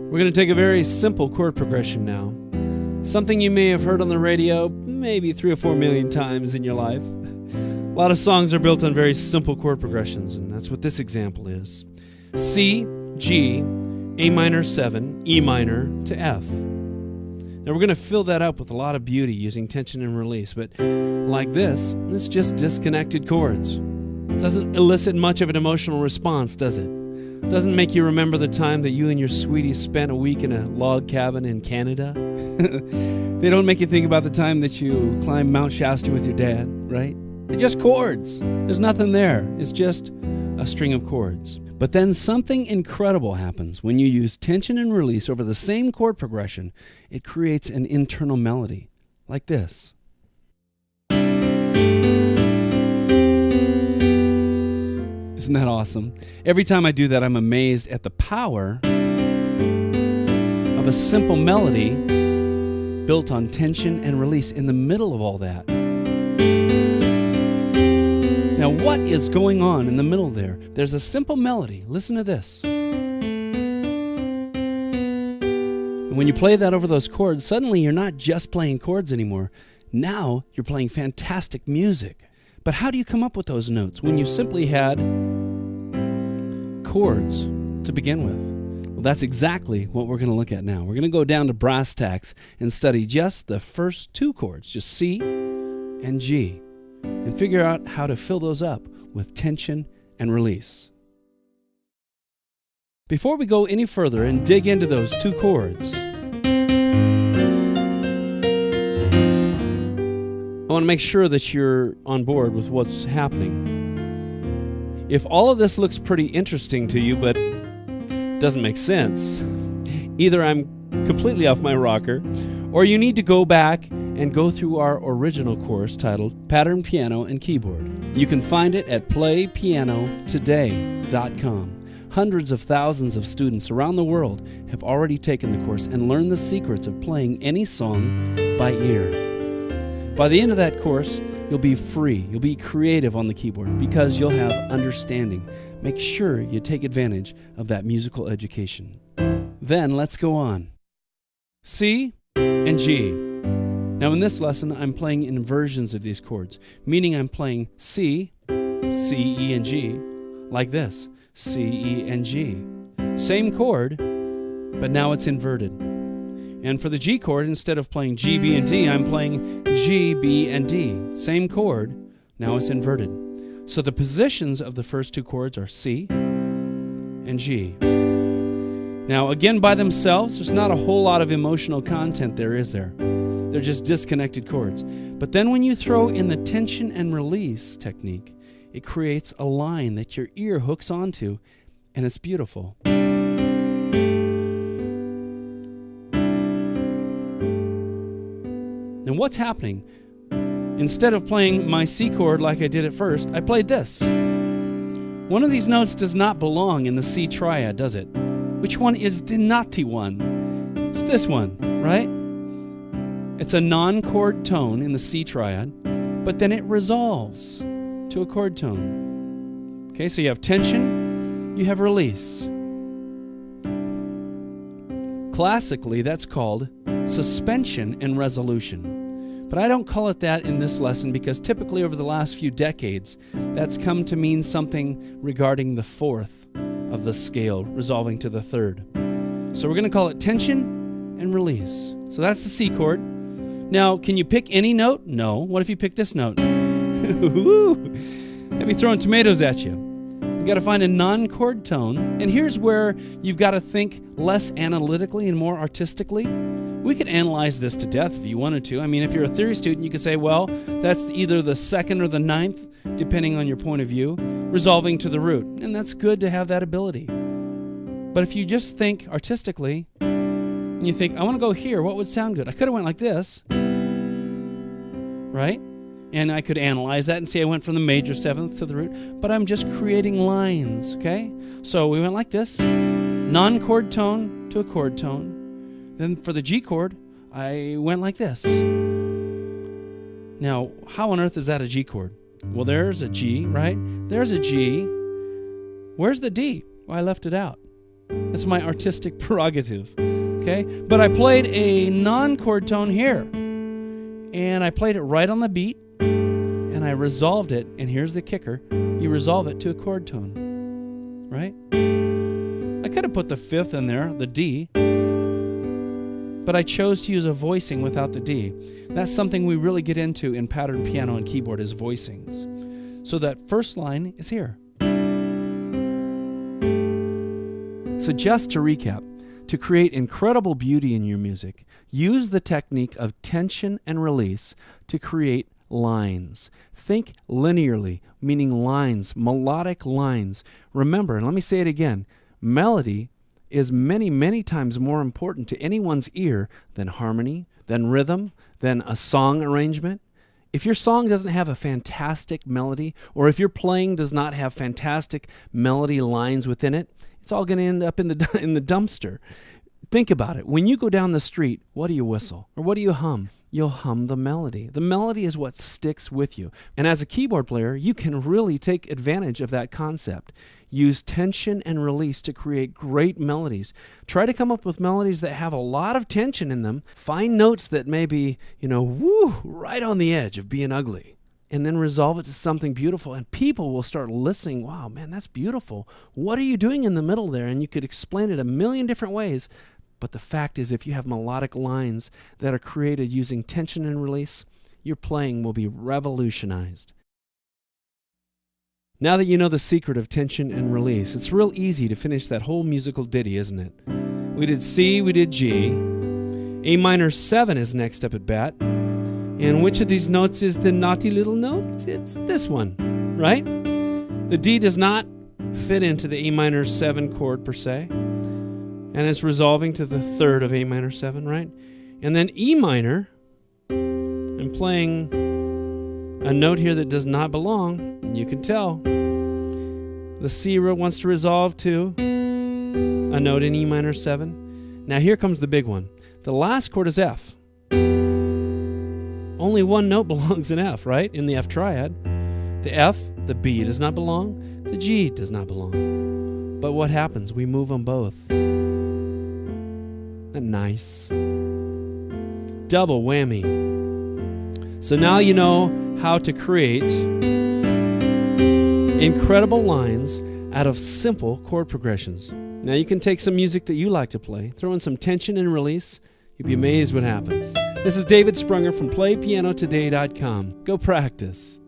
We're going to take a very simple chord progression now. Something you may have heard on the radio maybe 3 or 4 million times in your life. A lot of songs are built on very simple chord progressions, and that's what this example is. C, G, A minor 7, E minor to F. Now we're going to fill that up with a lot of beauty using tension and release, but like this, it's just disconnected chords. Doesn't elicit much of an emotional response, does it? Doesn't make you remember the time that you and your sweetie spent a week in a log cabin in Canada. They don't make you think about the time that you climbed Mount Shasta with your dad, right? They're just chords. There's nothing there. It's just a string of chords. But then something incredible happens when you use tension and release over the same chord progression. It creates an internal melody, like this. Isn't that awesome? Every time I do that, I'm amazed at the power of a simple melody built on tension and release in the middle of all that. Now, what is going on in the middle there? There's a simple melody. Listen to this. And when you play that over those chords, suddenly you're not just playing chords anymore. Now you're playing fantastic music. But how do you come up with those notes when you simply had chords to begin with? Well, that's exactly what we're going to look at now. We're going to go down to brass tacks and study just the first 2 chords, just C and G, and figure out how to fill those up with tension and release. Before we go any further and dig into those 2 chords, I want to make sure that you're on board with what's happening. If all of this looks pretty interesting to you but doesn't make sense, either I'm completely off my rocker, or you need to go back and go through our original course titled Pattern Piano and Keyboard. You can find it at playpianotoday.com. Hundreds of thousands of students around the world have already taken the course and learned the secrets of playing any song by ear. By the end of that course, you'll be free. You'll be creative on the keyboard because you'll have understanding. Make sure you take advantage of that musical education. Then let's go on. C and G. Now in this lesson, I'm playing inversions of these chords, meaning I'm playing C, C, E, and G, like this, C, E, and G. Same chord, but now it's inverted. And for the G chord, instead of playing G, B, and D, I'm playing G, B, and D. Same chord, now it's inverted. So the positions of the first 2 chords are C and G. Now, again, by themselves, there's not a whole lot of emotional content there, is there? They're just disconnected chords. But then when you throw in the tension and release technique, it creates a line that your ear hooks onto, and it's beautiful. And what's happening? Instead of playing my C chord like I did at first, I played this. One of these notes does not belong in the C triad, does it? Which one is the naughty one? It's this one, right? It's a non-chord tone in the C triad, but then it resolves to a chord tone. Okay, so you have tension, you have release. Classically, that's called suspension and resolution. But I don't call it that in this lesson because typically over the last few decades, that's come to mean something regarding the 4th of the scale, resolving to the 3rd. So we're going to call it tension and release. So that's the C chord. Now, can you pick any note? No. What if you pick this note? I'd be throwing tomatoes at you. You've got to find a non-chord tone. And here's where you've got to think less analytically and more artistically. We could analyze this to death if you wanted to. I mean, if you're a theory student, you could say, well, that's either the 2nd or the 9th, depending on your point of view, resolving to the root. And that's good to have that ability. But if you just think artistically, and you think, I want to go here, what would sound good? I could have went like this, right? And I could analyze that and say I went from the major 7th to the root, but I'm just creating lines, okay? So we went like this, non-chord tone to a chord tone. Then for the G chord, I went like this. Now, how on earth is that a G chord? Well, there's a G, right? There's a G. Where's the D? Well, I left it out. It's my artistic prerogative. Okay? But I played a non-chord tone here. And I played it right on the beat. And I resolved it. And here's the kicker. You resolve it to a chord tone. Right? I could have put the fifth in there, the D. But I chose to use a voicing without the D. That's something we really get into in pattern piano and keyboard is voicings. So that first line is here. So just to recap, to create incredible beauty in your music, use the technique of tension and release to create lines. Think linearly, meaning lines, melodic lines. Remember, and let me say it again, melody is many, many times more important to anyone's ear than harmony, than rhythm, than a song arrangement. If your song doesn't have a fantastic melody, or if your playing does not have fantastic melody lines within it, it's all going to end up in the dumpster. Think about it. When you go down the street, what do you whistle? Or what do you hum? You'll hum the melody. The melody is what sticks with you. And as a keyboard player, you can really take advantage of that concept. Use tension and release to create great melodies. Try to come up with melodies that have a lot of tension in them. Find notes that may be, right on the edge of being ugly. And then resolve it to something beautiful. And people will start listening. Wow, man, that's beautiful. What are you doing in the middle there? And you could explain it a million different ways. But the fact is, if you have melodic lines that are created using tension and release, your playing will be revolutionized. Now that you know the secret of tension and release, it's real easy to finish that whole musical ditty, isn't it? We did C, we did G. A minor 7 is next up at bat. And which of these notes is the naughty little note? It's this one, right? The D does not fit into the A minor 7 chord per se. And it's resolving to the third of A minor 7, right? And then E minor, I'm playing a note here that does not belong. You can tell. The C wants to resolve to a note in E minor 7. Now here comes the big one. The last chord is F. Only one note belongs in F, right? In the F triad. The F, the B does not belong. The G does not belong. But what happens? We move them both. Nice. Double whammy. So now you know how to create incredible lines out of simple chord progressions. Now you can take some music that you like to play, throw in some tension and release. You'll be amazed what happens. This is David Sprunger from PlayPianoToday.com. Go practice.